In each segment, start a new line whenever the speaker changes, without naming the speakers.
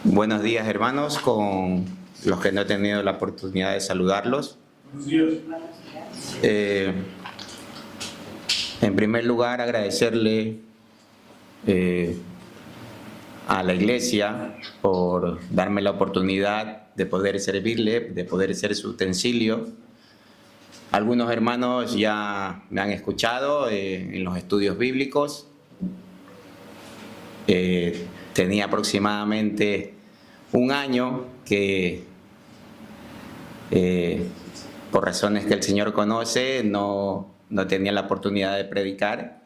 Buenos días, hermanos, con los que no he tenido la oportunidad de saludarlos.
Buenos días.
En primer lugar, agradecerle a la iglesia por darme la oportunidad de poder servirle, de poder ser su utensilio. Algunos hermanos ya me han escuchado en los estudios bíblicos. Tenía aproximadamente un año que, por razones que el Señor conoce, no tenía la oportunidad de predicar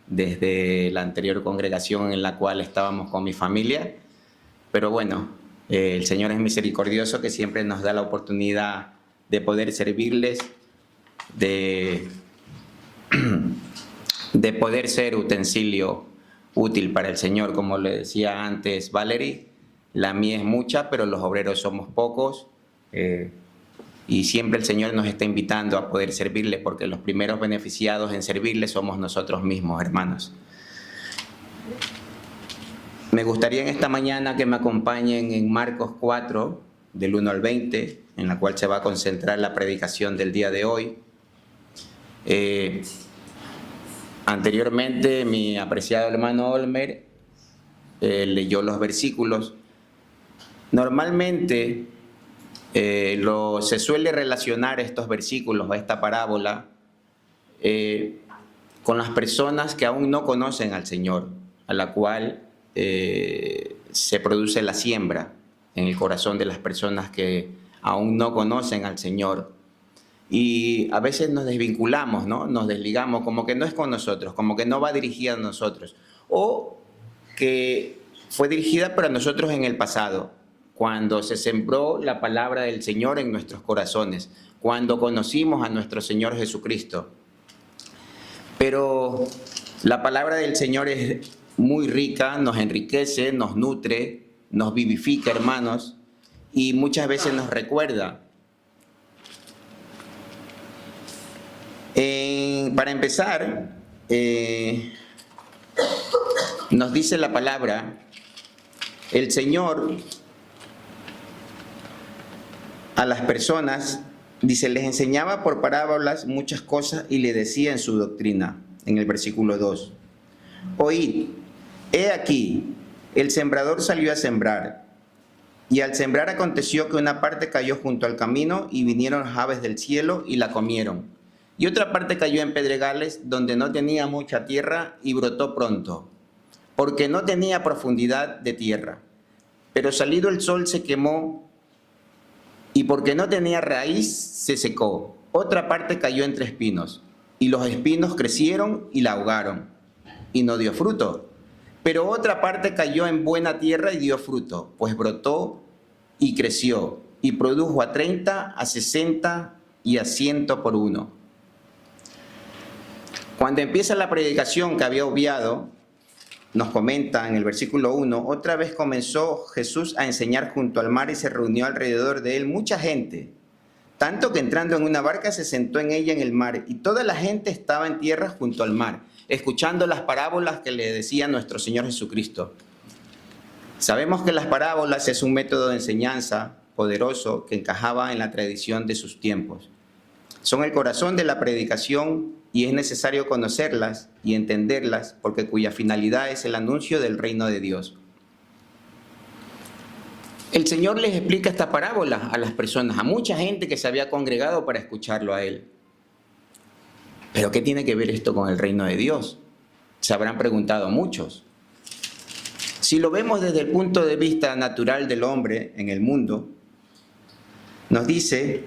desde la anterior congregación en la cual estábamos con mi familia. Pero bueno, el Señor es misericordioso, que siempre nos da la oportunidad de poder servirles, de poder ser utensilio útil para el Señor. Como le decía antes Valerie, la mía es mucha, pero los obreros somos pocos, y siempre el Señor nos está invitando a poder servirle, porque los primeros beneficiados en servirle somos nosotros mismos, hermanos. Me gustaría en esta mañana que me acompañen en Marcos 4, del 1 al 20, en la cual se va a concentrar la predicación del día de hoy. Anteriormente, mi apreciado hermano Olmer leyó los versículos. Normalmente se suele relacionar estos versículos, esta parábola, con las personas que aún no conocen al Señor, a la cual se produce la siembra en el corazón de las personas que aún no conocen al Señor. Y a veces nos desvinculamos, ¿no? Nos desligamos, como que no es con nosotros, como que no va dirigida a nosotros. O que fue dirigida para nosotros en el pasado, cuando se sembró la palabra del Señor en nuestros corazones, cuando conocimos a nuestro Señor Jesucristo. Pero la palabra del Señor es muy rica, nos enriquece, nos nutre, nos vivifica, hermanos, y muchas veces nos recuerda. Para empezar, nos dice la palabra, el Señor a las personas, dice, les enseñaba por parábolas muchas cosas y le decía en su doctrina, en el versículo 2, oíd, he aquí, el sembrador salió a sembrar, y al sembrar aconteció que una parte cayó junto al camino y vinieron aves del cielo y la comieron. Y otra parte cayó en pedregales donde no tenía mucha tierra y brotó pronto, porque no tenía profundidad de tierra. Pero salido el sol se quemó y porque no tenía raíz se secó. Otra parte cayó entre espinos y los espinos crecieron y la ahogaron y no dio fruto. Pero otra parte cayó en buena tierra y dio fruto, pues brotó y creció y produjo a 30, a 60 y a 100 por uno. Cuando empieza la predicación que había obviado, nos comenta en el versículo 1, otra vez comenzó Jesús a enseñar junto al mar y se reunió alrededor de él mucha gente, tanto que entrando en una barca se sentó en ella en el mar y toda la gente estaba en tierra junto al mar, escuchando las parábolas que le decía nuestro Señor Jesucristo. Sabemos que las parábolas es un método de enseñanza poderoso que encajaba en la tradición de sus tiempos. Son el corazón de la predicación y es necesario conocerlas y entenderlas porque cuya finalidad es el anuncio del reino de Dios. El Señor les explica esta parábola a las personas, a mucha gente que se había congregado para escucharlo a Él. ¿Pero qué tiene que ver esto con el reino de Dios? Se habrán preguntado muchos. Si lo vemos desde el punto de vista natural del hombre en el mundo, nos dice,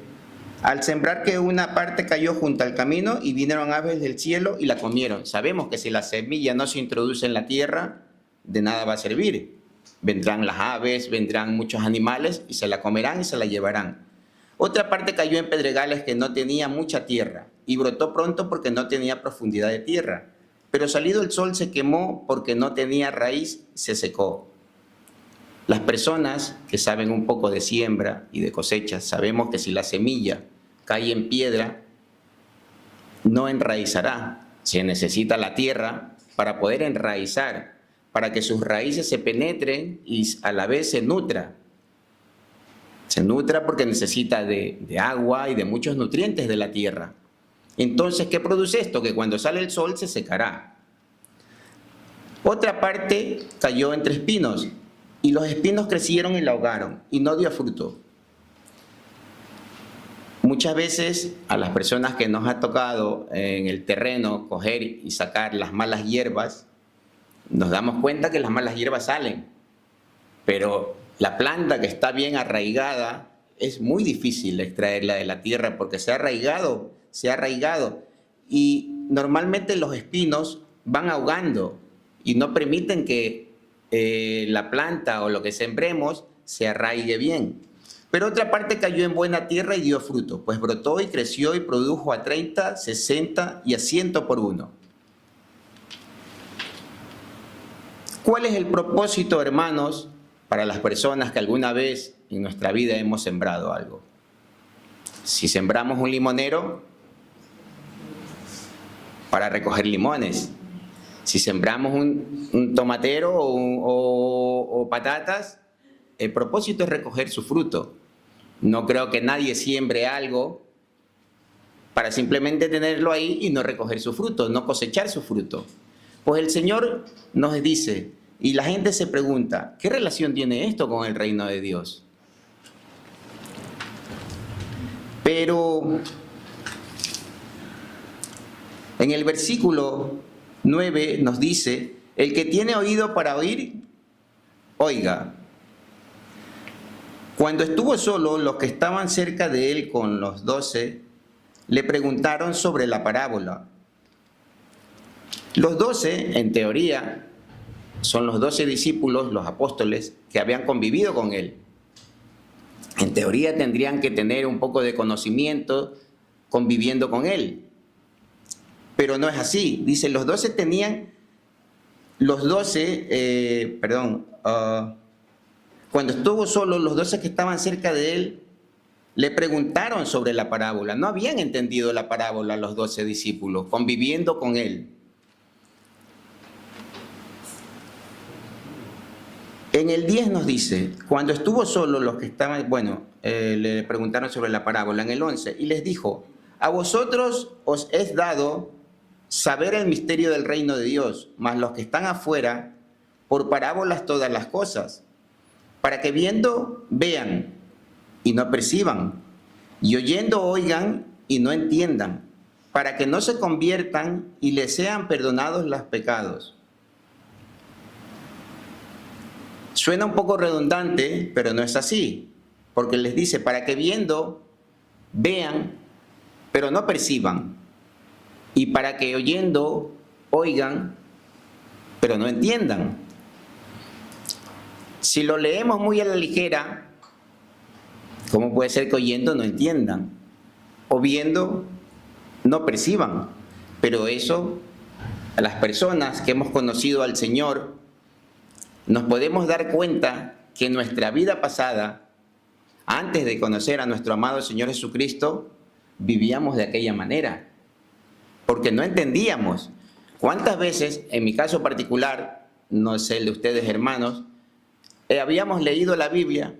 al sembrar que una parte cayó junto al camino y vinieron aves del cielo y la comieron. Sabemos que si la semilla no se introduce en la tierra, de nada va a servir. Vendrán las aves, vendrán muchos animales y se la comerán y se la llevarán. Otra parte cayó en pedregales que no tenía mucha tierra y brotó pronto porque no tenía profundidad de tierra. Pero salido el sol se quemó porque no tenía raíz, se secó. Las personas que saben un poco de siembra y de cosecha, sabemos que si la semilla cae en piedra, no enraizará. Se necesita la tierra para poder enraizar. para que sus raíces se penetren y a la vez se nutra. Se nutra porque necesita de agua y de muchos nutrientes de la tierra. Entonces, ¿qué produce esto? Que cuando sale el sol se secará. Otra parte cayó entre espinos, y los espinos crecieron y la ahogaron, y no dio fruto. Muchas veces a las personas que nos ha tocado en el terreno coger y sacar las malas hierbas, nos damos cuenta que las malas hierbas salen, pero la planta que está bien arraigada es muy difícil extraerla de la tierra porque se ha arraigado, y normalmente los espinos van ahogando y no permiten que la planta o lo que sembremos se arraigue bien. Pero otra parte cayó en buena tierra y dio fruto, pues brotó y creció y produjo a 30, 60 y a 100 por uno. ¿Cuál es el propósito, hermanos, para las personas que alguna vez en nuestra vida hemos sembrado algo? Si sembramos un limonero, para recoger limones. Si sembramos un tomatero o patatas, el propósito es recoger su fruto. No creo que nadie siembre algo para simplemente tenerlo ahí y no recoger su fruto, no cosechar su fruto. Pues el Señor nos dice, y la gente se pregunta, ¿qué relación tiene esto con el reino de Dios? Pero en el versículo 9 nos dice, el que tiene oído para oír, oiga. Cuando estuvo solo, los que estaban cerca de él con los 12, le preguntaron sobre la parábola. Los 12, en teoría, son los 12 discípulos, los apóstoles, que habían convivido con él. En teoría tendrían que tener un poco de conocimiento conviviendo con él. Pero no es así. Dice, los 12 tenían, cuando estuvo solo, los 12 que estaban cerca de él le preguntaron sobre la parábola. No habían entendido la parábola los 12 discípulos, conviviendo con él. En el 10 nos dice, cuando estuvo solo los que estaban, le preguntaron sobre la parábola. En el 11, y les dijo, a vosotros os es dado saber el misterio del reino de Dios, mas los que están afuera, por parábolas todas las cosas, para que viendo vean y no perciban, y oyendo oigan y no entiendan, para que no se conviertan y les sean perdonados los pecados. Suena un poco redundante, pero no es así, porque les dice, para que viendo vean, pero no perciban, y para que oyendo oigan, pero no entiendan. Si lo leemos muy a la ligera, ¿cómo puede ser que oyendo no entiendan? O viendo no perciban. Pero eso, a las personas que hemos conocido al Señor, nos podemos dar cuenta que en nuestra vida pasada, antes de conocer a nuestro amado Señor Jesucristo, vivíamos de aquella manera. Porque no entendíamos. ¿Cuántas veces, en mi caso particular, no sé el de ustedes hermanos, habíamos leído la Biblia,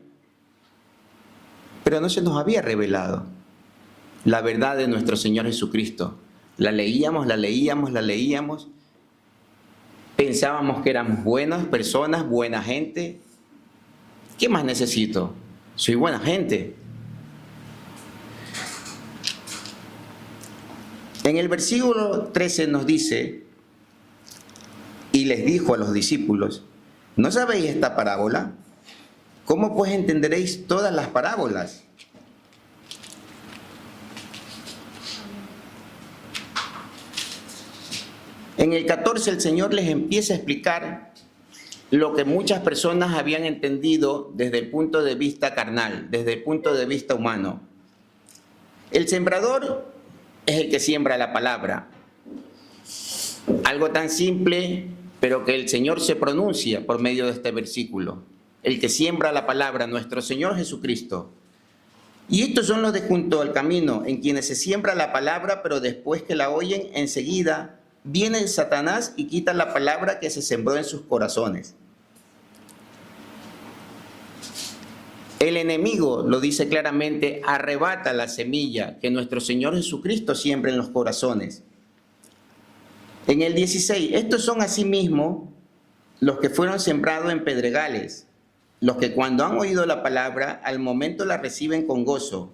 pero no se nos había revelado la verdad de nuestro Señor Jesucristo? La leíamos, pensábamos que éramos buenas personas, buena gente. ¿Qué más necesito? Soy buena gente. En el versículo 13 nos dice, y les dijo a los discípulos, ¿no sabéis esta parábola? ¿Cómo pues entenderéis todas las parábolas? En el 14 el Señor les empieza a explicar lo que muchas personas habían entendido desde el punto de vista carnal, desde el punto de vista humano. El sembrador es el que siembra la palabra. Algo tan simple, pero que el Señor se pronuncia por medio de este versículo. El que siembra la palabra, nuestro Señor Jesucristo. Y estos son los de junto al camino, en quienes se siembra la palabra, pero después que la oyen, enseguida viene Satanás y quita la palabra que se sembró en sus corazones. El enemigo, lo dice claramente, arrebata la semilla que nuestro Señor Jesucristo siembra en los corazones. En el 16, estos son asimismo los que fueron sembrados en pedregales, los que cuando han oído la palabra, al momento la reciben con gozo,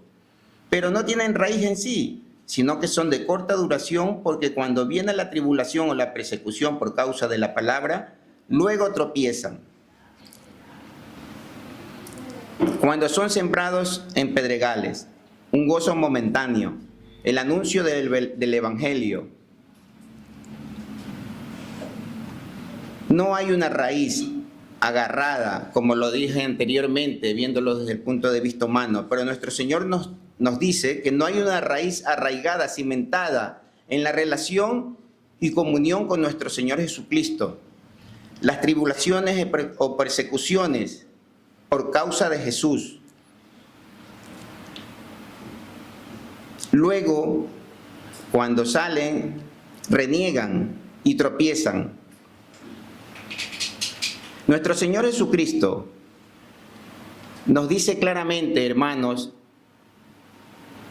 pero no tienen raíz en sí, sino que son de corta duración, porque cuando viene la tribulación o la persecución por causa de la palabra, luego tropiezan. Cuando son sembrados en pedregales, un gozo momentáneo, el anuncio del Evangelio. No hay una raíz agarrada, como lo dije anteriormente, viéndolo desde el punto de vista humano, pero nuestro Señor nos dice que no hay una raíz arraigada, cimentada en la relación y comunión con nuestro Señor Jesucristo. Las tribulaciones o persecuciones por causa de Jesús. Luego, cuando salen, reniegan y tropiezan. Nuestro Señor Jesucristo nos dice claramente, hermanos,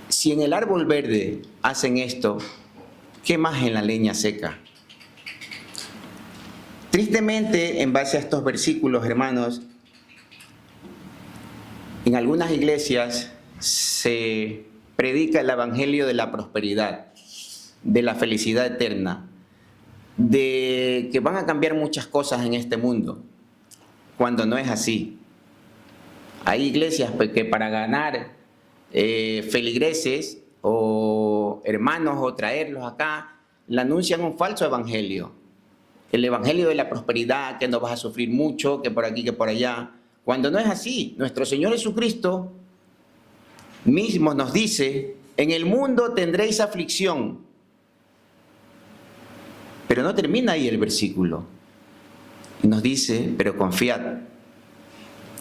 si en el árbol verde hacen esto, ¿qué más en la leña seca? Tristemente, en base a estos versículos, hermanos, en algunas iglesias se predica el evangelio de la prosperidad, de la felicidad eterna, de que van a cambiar muchas cosas en este mundo, cuando no es así. Hay iglesias que para ganar feligreses o hermanos o traerlos acá, le anuncian un falso evangelio. El evangelio de la prosperidad, que no vas a sufrir mucho, que por aquí, que por allá. Cuando no es así, nuestro Señor Jesucristo mismo nos dice, en el mundo tendréis aflicción. Pero no termina ahí el versículo. Nos dice, pero confiad,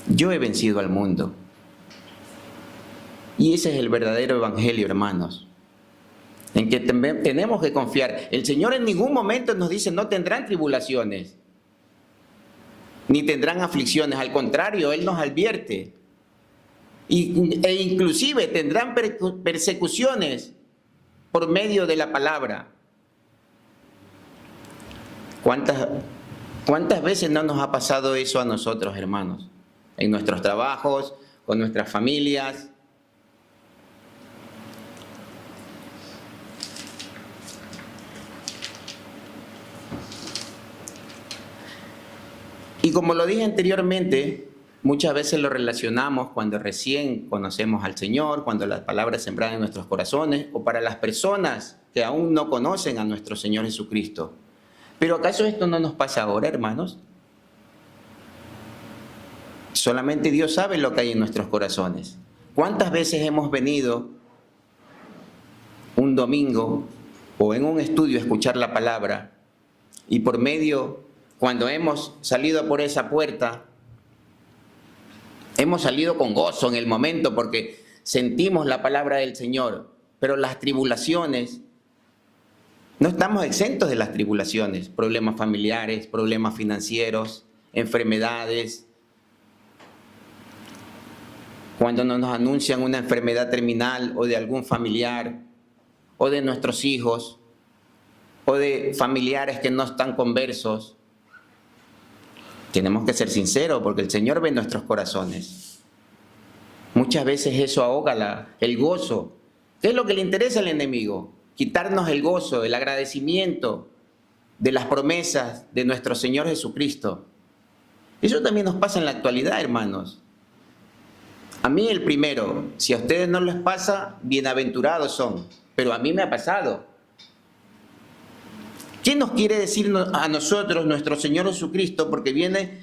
yo he vencido al mundo. Y ese es el verdadero evangelio, hermanos, en que tenemos que confiar. El Señor en ningún momento nos dice, no tendrán tribulaciones, ni tendrán aflicciones. Al contrario, Él nos advierte. E inclusive tendrán persecuciones por medio de la palabra. ¿Cuántas veces no nos ha pasado eso a nosotros, hermanos? En nuestros trabajos, con nuestras familias. Y como lo dije anteriormente, muchas veces lo relacionamos cuando recién conocemos al Señor, cuando la palabra es sembrada en nuestros corazones, o para las personas que aún no conocen a nuestro Señor Jesucristo. ¿Pero acaso esto no nos pasa ahora, hermanos? Solamente Dios sabe lo que hay en nuestros corazones. ¿Cuántas veces hemos venido un domingo o en un estudio a escuchar la palabra y por medio, cuando hemos salido por esa puerta, hemos salido con gozo en el momento porque sentimos la palabra del Señor, pero las tribulaciones, no estamos exentos de las tribulaciones, problemas familiares, problemas financieros, enfermedades. Cuando nos anuncian una enfermedad terminal o de algún familiar, o de nuestros hijos, o de familiares que no están conversos, tenemos que ser sinceros porque el Señor ve nuestros corazones. Muchas veces eso ahoga el gozo. ¿Qué es lo que le interesa al enemigo? Quitarnos el gozo, el agradecimiento de las promesas de nuestro Señor Jesucristo. Eso también nos pasa en la actualidad, hermanos. A mí el primero, si a ustedes no les pasa, bienaventurados son, pero a mí me ha pasado. ¿Qué nos quiere decir a nosotros nuestro Señor Jesucristo? Porque viene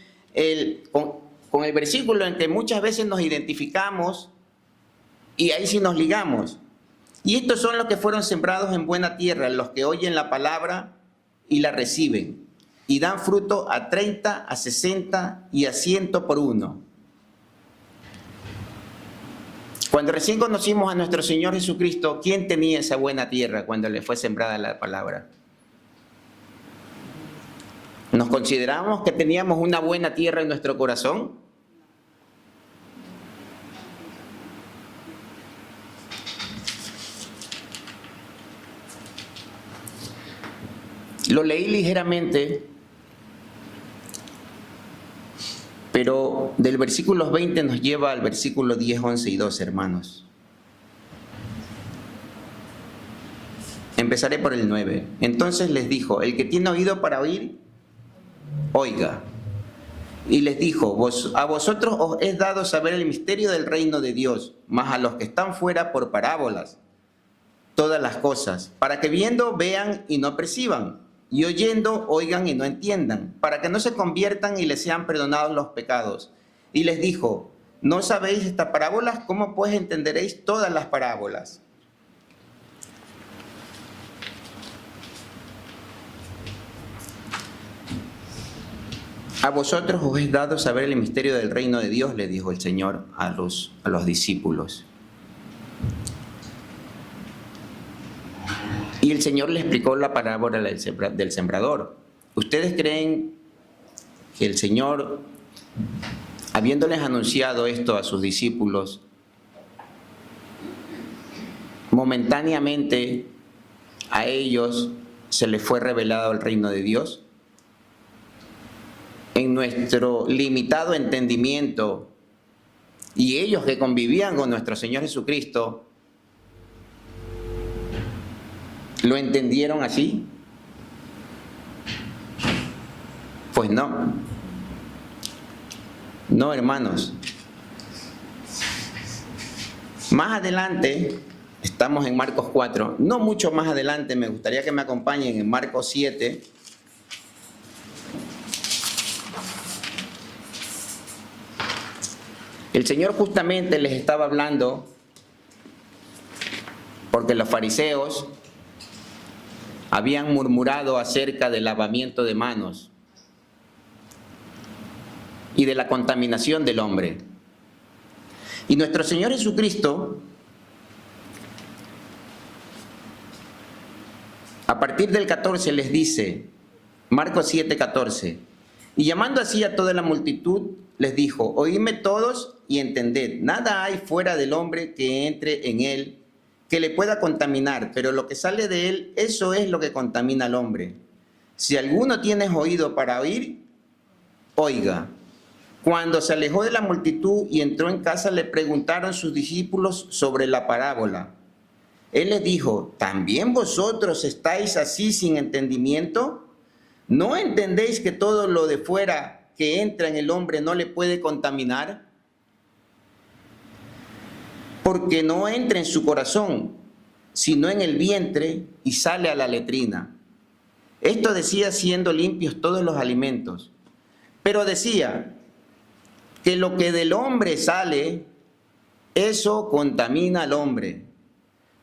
con el versículo en que muchas veces nos identificamos y ahí sí nos ligamos. Y estos son los que fueron sembrados en buena tierra, los que oyen la palabra y la reciben, y dan fruto a 30, a 60 y a 100 por uno. Cuando recién conocimos a nuestro Señor Jesucristo, ¿quién tenía esa buena tierra cuando le fue sembrada la palabra? ¿Nos consideramos que teníamos una buena tierra en nuestro corazón? Lo leí ligeramente, pero del versículo 20 nos lleva al versículo 10, 11 y 12, hermanos. Empezaré por el 9. Entonces les dijo, el que tiene oído para oír, oiga. Y les dijo, a vosotros os es dado saber el misterio del reino de Dios, mas a los que están fuera por parábolas, todas las cosas, para que viendo vean y no perciban, y oyendo oigan y no entiendan, para que no se conviertan y les sean perdonados los pecados. Y les dijo, ¿no sabéis estas parábolas? ¿Cómo pues entenderéis todas las parábolas? A vosotros os es dado saber el misterio del reino de Dios, le dijo el Señor a los discípulos. Y el Señor le explicó la parábola del sembrador. ¿Ustedes creen que el Señor, habiéndoles anunciado esto a sus discípulos, momentáneamente a ellos se les fue revelado el reino de Dios? En nuestro limitado entendimiento, y ellos que convivían con nuestro Señor Jesucristo, ¿lo entendieron así? Pues no. No, hermanos. Más adelante, estamos en Marcos 4, no mucho más adelante, me gustaría que me acompañen en Marcos 7. El Señor justamente les estaba hablando porque los fariseos habían murmurado acerca del lavamiento de manos y de la contaminación del hombre. Y nuestro Señor Jesucristo, a partir del 14 les dice, Marcos 7, 14, y llamando así a toda la multitud, les dijo, oídme todos y entended, nada hay fuera del hombre que entre en él, que le pueda contaminar, pero lo que sale de él, eso es lo que contamina al hombre. Si alguno tiene oído para oír, oiga. Cuando se alejó de la multitud y entró en casa, le preguntaron sus discípulos sobre la parábola. Él les dijo, ¿también vosotros estáis así sin entendimiento? ¿No entendéis que todo lo de fuera que entra en el hombre no le puede contaminar? Porque no entra en su corazón, sino en el vientre y sale a la letrina. Esto decía siendo limpios todos los alimentos. Pero decía que lo que del hombre sale, eso contamina al hombre.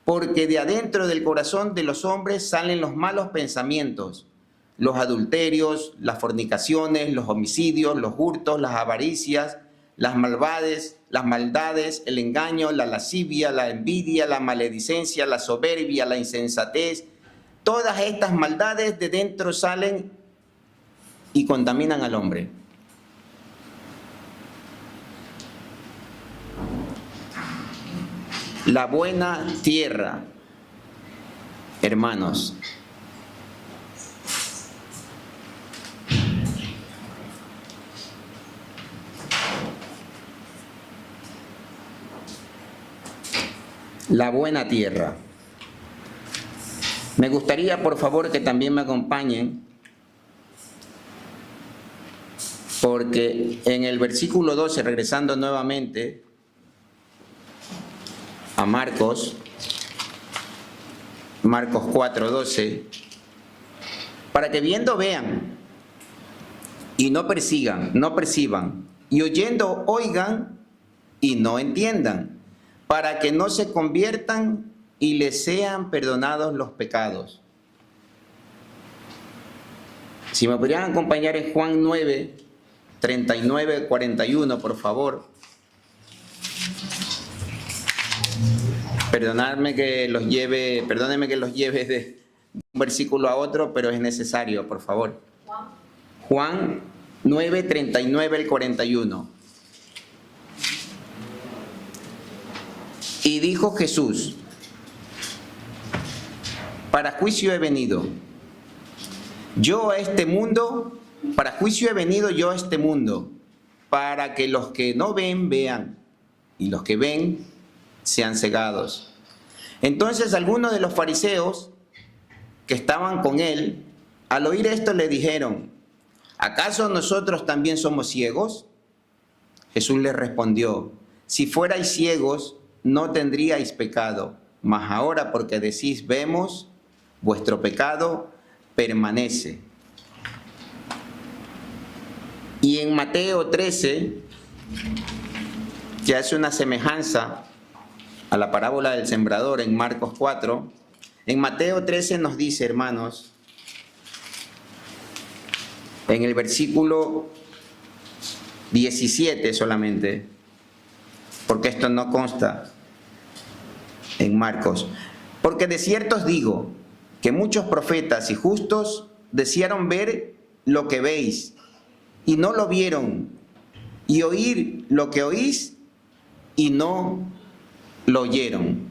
Porque de adentro del corazón de los hombres salen los malos pensamientos, los adulterios, las fornicaciones, los homicidios, los hurtos, las avaricias, las maldades, el engaño, la lascivia, la envidia, la maledicencia, la soberbia, la insensatez. Todas estas maldades de dentro salen y contaminan al hombre. La buena tierra, hermanos, la buena tierra. Me gustaría, por favor, que también me acompañen, porque en el versículo 12, regresando nuevamente a Marcos 4, 12, para que viendo vean y no perciban, y oyendo oigan y no entiendan, para que no se conviertan y les sean perdonados los pecados. Si me podrían acompañar en Juan 9, 39, 41, por favor. Perdónenme que los lleve de un versículo a otro, pero es necesario, por favor. Juan 9, 39 al 41. Y dijo Jesús: para juicio he venido. Yo a este mundo, para juicio he venido yo a este mundo, para que los que no ven, vean, y los que ven, sean cegados. Entonces algunos de los fariseos que estaban con él, al oír esto le dijeron: ¿acaso nosotros también somos ciegos? Jesús les respondió: si fuerais ciegos, no tendríais pecado, mas ahora porque decís vemos, vuestro pecado permanece. Y en Mateo 13, que hace una semejanza a la parábola del sembrador en Marcos 4, en Mateo 13 nos dice, hermanos, en el versículo 17 solamente, porque esto no consta en Marcos: porque de cierto os digo que muchos profetas y justos desearon ver lo que veis y no lo vieron, y oír lo que oís y no lo oyeron.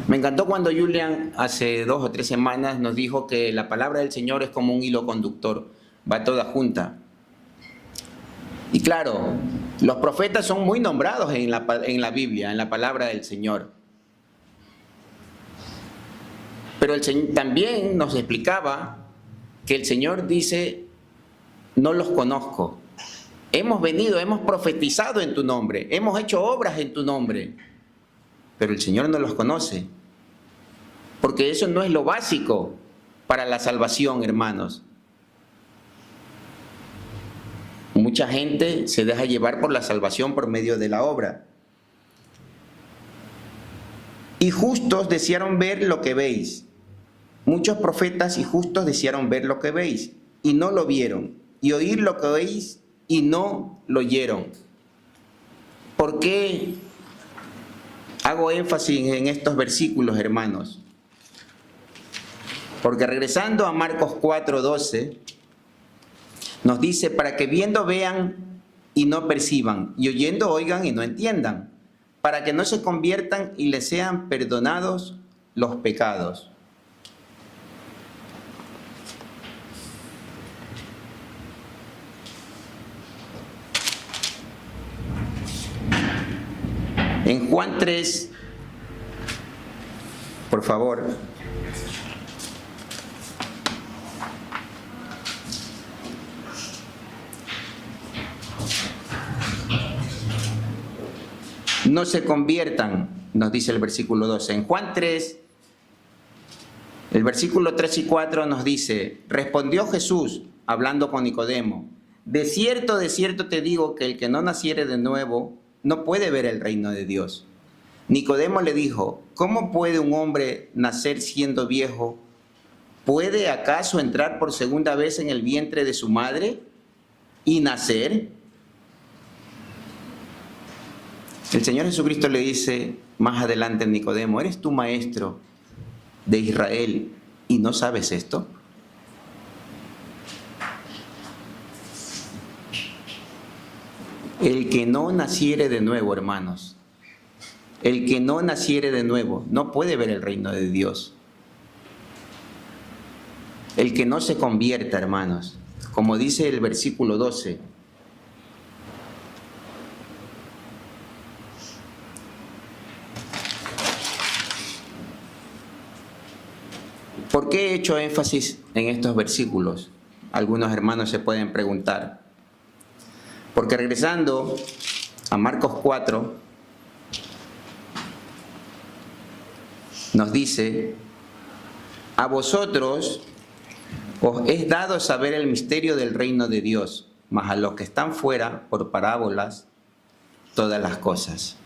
Me encantó cuando Julian hace 2 o 3 semanas nos dijo que la palabra del Señor es como un hilo conductor, va toda junta. Y claro, los profetas son muy nombrados en la Biblia, en la palabra del Señor. Pero el Señor también nos explicaba que el Señor dice: no los conozco. Hemos venido, hemos profetizado en tu nombre, hemos hecho obras en tu nombre, pero el Señor no los conoce. Porque eso no es lo básico para la salvación, hermanos. Mucha gente se deja llevar por la salvación por medio de la obra. Y justos desearon ver lo que veis. Muchos profetas y justos desearon ver lo que veis, y no lo vieron, y oír lo que oís, y no lo oyeron. ¿Por qué hago énfasis en estos versículos, hermanos? Porque regresando a Marcos 4:12, nos dice: para que viendo vean y no perciban, y oyendo oigan y no entiendan, para que no se conviertan y les sean perdonados los pecados. En Juan 3, por favor. No se conviertan, nos dice el versículo 12. En Juan 3, el versículo 3 y 4 nos dice: respondió Jesús, hablando con Nicodemo: de cierto te digo que el que no naciere de nuevo no puede ver el reino de Dios. Nicodemo le dijo: ¿cómo puede un hombre nacer siendo viejo? ¿Puede acaso entrar por segunda vez en el vientre de su madre y nacer? El Señor Jesucristo le dice más adelante a Nicodemo: ¿eres tú maestro de Israel y no sabes esto? El que no naciere de nuevo, hermanos, el que no naciere de nuevo no puede ver el reino de Dios. El que no se convierta, hermanos, como dice el versículo 12, ¿por qué he hecho énfasis en estos versículos? Algunos hermanos se pueden preguntar. Porque regresando a Marcos 4, nos dice: a vosotros os es dado saber el misterio del reino de Dios, mas a los que están fuera, por parábolas, todas las cosas.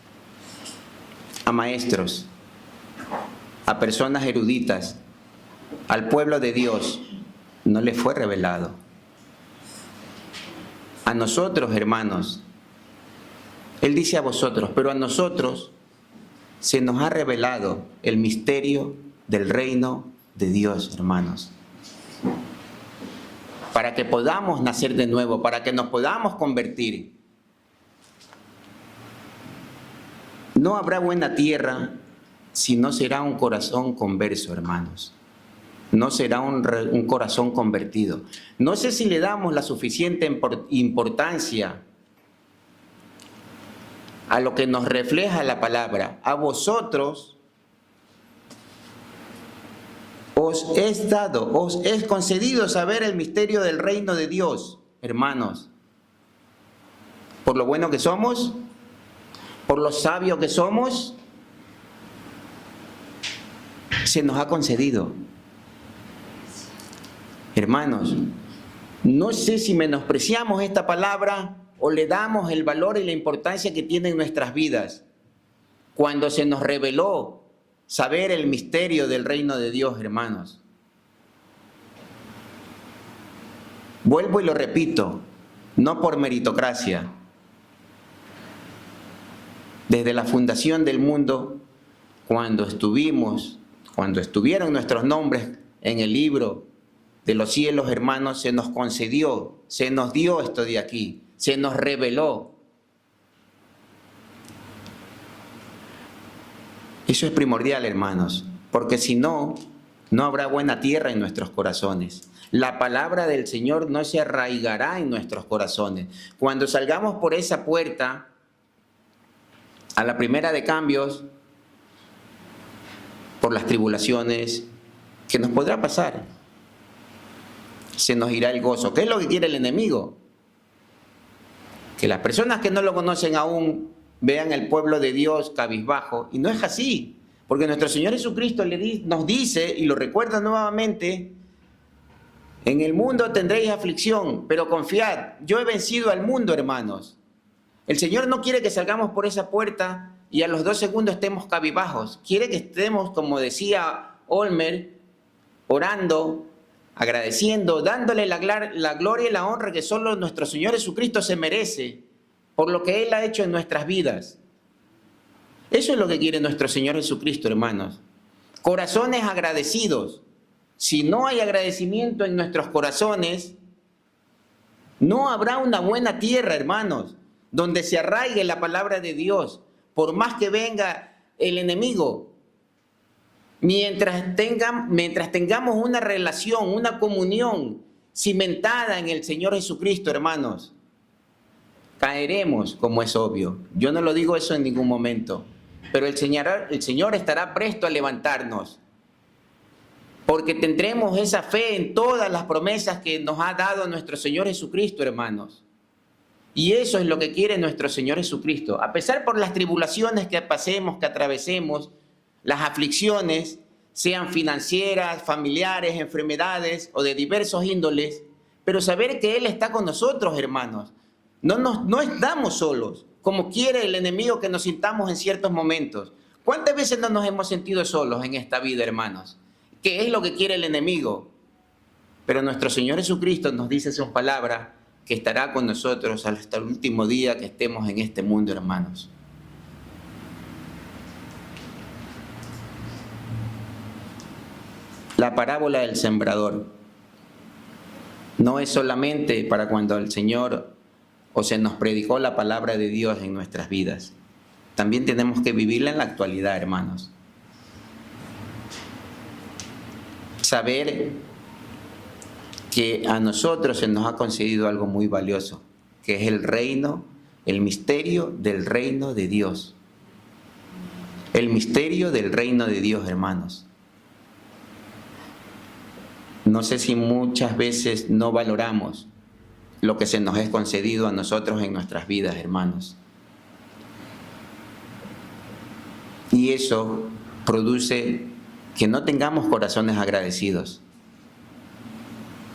A maestros, a personas eruditas, al pueblo de Dios, no les fue revelado. A nosotros, hermanos, Él dice a vosotros, pero a nosotros se nos ha revelado el misterio del reino de Dios, hermanos. para que podamos nacer de nuevo, para que nos podamos convertir. No habrá buena tierra si no será un corazón converso, hermanos. No será un corazón convertido. No sé si le damos la suficiente importancia a lo que nos refleja la palabra. A vosotros os es concedido saber el misterio del reino de Dios, hermanos. Por lo bueno que somos, por lo sabio que somos, se nos ha concedido. Hermanos, no sé si menospreciamos esta palabra o le damos el valor y la importancia que tiene en nuestras vidas cuando se nos reveló saber el misterio del reino de Dios, hermanos. Vuelvo y lo repito, no por meritocracia. Desde la fundación del mundo, cuando estuvieron nuestros nombres en el libro de los cielos, hermanos, se nos concedió, se nos dio esto de aquí, se nos reveló. Eso es primordial, hermanos, porque si no, no habrá buena tierra en nuestros corazones. La palabra del Señor no se arraigará en nuestros corazones. Cuando salgamos por esa puerta, a la primera de cambios, por las tribulaciones, que nos podrá pasar, se nos irá el gozo. ¿Qué es lo que quiere el enemigo? Que las personas que no lo conocen aún vean el pueblo de Dios cabizbajo, y no es así, porque nuestro Señor Jesucristo nos dice, y lo recuerda nuevamente, en el mundo tendréis aflicción, pero confiad, yo he vencido al mundo, hermanos. El Señor no quiere que salgamos por esa puerta y a los 2 segundos estemos cabizbajos. Quiere que estemos, como decía Olmer, orando, agradeciendo, dándole la gloria y la honra que solo nuestro Señor Jesucristo se merece por lo que Él ha hecho en nuestras vidas. Eso es lo que quiere nuestro Señor Jesucristo, hermanos. Corazones agradecidos. Si no hay agradecimiento en nuestros corazones, no habrá una buena tierra, hermanos, donde se arraigue la palabra de Dios, por más que venga el enemigo. Mientras tengamos una relación, una comunión cimentada en el Señor Jesucristo, hermanos, caeremos, como es obvio. Yo no lo digo eso en ningún momento, pero el Señor estará presto a levantarnos, porque tendremos esa fe en todas las promesas que nos ha dado nuestro Señor Jesucristo, hermanos. Y eso es lo que quiere nuestro Señor Jesucristo. A pesar por las tribulaciones que pasemos, que atravesemos, las aflicciones, sean financieras, familiares, enfermedades o de diversos índoles, pero saber que Él está con nosotros, hermanos. No estamos solos, como quiere el enemigo que nos sintamos en ciertos momentos. ¿Cuántas veces no nos hemos sentido solos en esta vida, hermanos? ¿Qué es lo que quiere el enemigo? Pero nuestro Señor Jesucristo nos dice en sus palabras que estará con nosotros hasta el último día que estemos en este mundo, hermanos. La parábola del sembrador no es solamente para cuando el Señor o se nos predicó la palabra de Dios en nuestras vidas. También tenemos que vivirla en la actualidad, hermanos. Saber que a nosotros se nos ha concedido algo muy valioso, que es el reino, el misterio del reino de Dios. El misterio del reino de Dios, hermanos. No sé si muchas veces no valoramos lo que se nos es concedido a nosotros en nuestras vidas, hermanos. Y eso produce que no tengamos corazones agradecidos.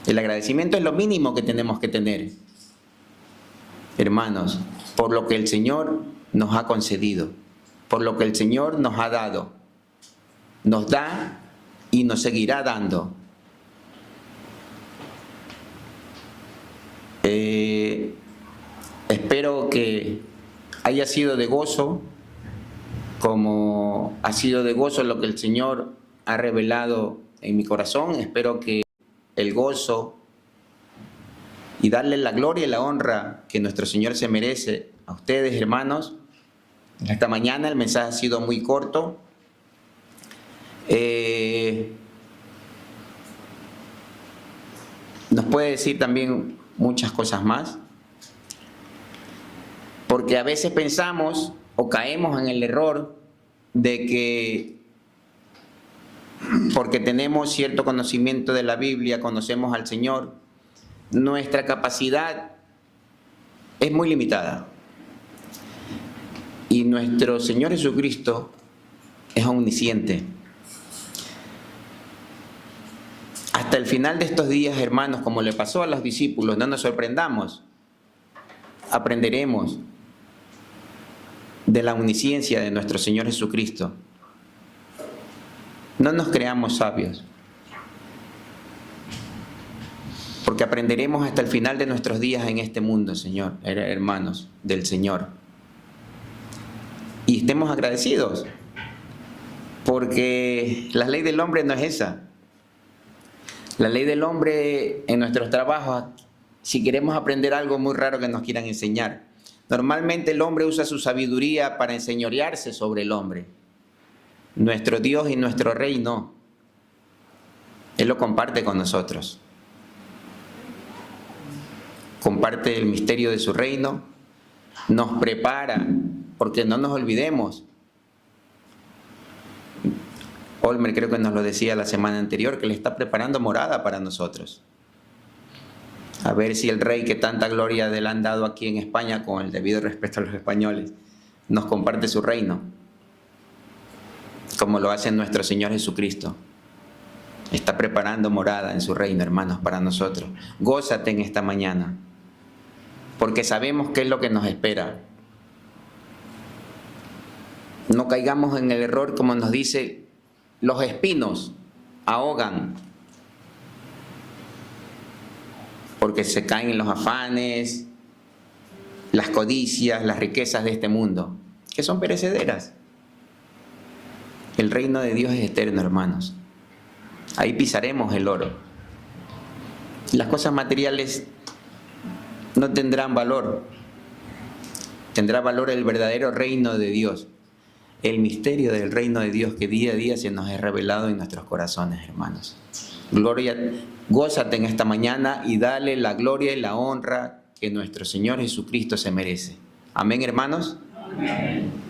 El agradecimiento es lo mínimo que tenemos que tener, hermanos, por lo que el Señor nos ha concedido, por lo que el Señor nos ha dado, nos da y nos seguirá dando. Espero que haya sido de gozo, como ha sido de gozo lo que el Señor ha revelado en mi corazón. Espero que el gozo y darle la gloria y la honra que nuestro Señor se merece a ustedes, hermanos. Esta mañana el mensaje ha sido muy corto. Nos puede decir también muchas cosas más, porque a veces pensamos o caemos en el error de que porque tenemos cierto conocimiento de la Biblia, conocemos al Señor, nuestra capacidad es muy limitada. Y nuestro Señor Jesucristo es omnisciente. Hasta el final de estos días, hermanos, como le pasó a los discípulos, no nos sorprendamos, aprenderemos de la omnisciencia de nuestro Señor Jesucristo. No nos creamos sabios, porque aprenderemos hasta el final de nuestros días en este mundo, Señor, hermanos del Señor. Y estemos agradecidos, porque la ley del hombre no es esa. La ley del hombre en nuestros trabajos, si queremos aprender algo muy raro que nos quieran enseñar, normalmente el hombre usa su sabiduría para enseñorearse sobre el hombre. Nuestro Dios y nuestro Rey no. Él lo comparte con nosotros. Comparte el misterio de su reino, nos prepara, porque no nos olvidemos. Olmer creo que nos lo decía la semana anterior, que le está preparando morada para nosotros. A ver si el Rey que tanta gloria le han dado aquí en España, con el debido respeto a los españoles, nos comparte su reino, como lo hace nuestro Señor Jesucristo. Está preparando morada en su reino, hermanos, para nosotros. Gózate en esta mañana, porque sabemos qué es lo que nos espera. No caigamos en el error, como nos dice, los espinos ahogan, porque se caen en los afanes, las codicias, las riquezas de este mundo, que son perecederas. El reino de Dios es eterno, hermanos. Ahí pisaremos el oro. Las cosas materiales no tendrán valor. Tendrá valor el verdadero reino de Dios. El misterio del reino de Dios que día a día se nos es revelado en nuestros corazones, hermanos. Gloria, gózate en esta mañana y dale la gloria y la honra que nuestro Señor Jesucristo se merece. Amén, hermanos. Amén.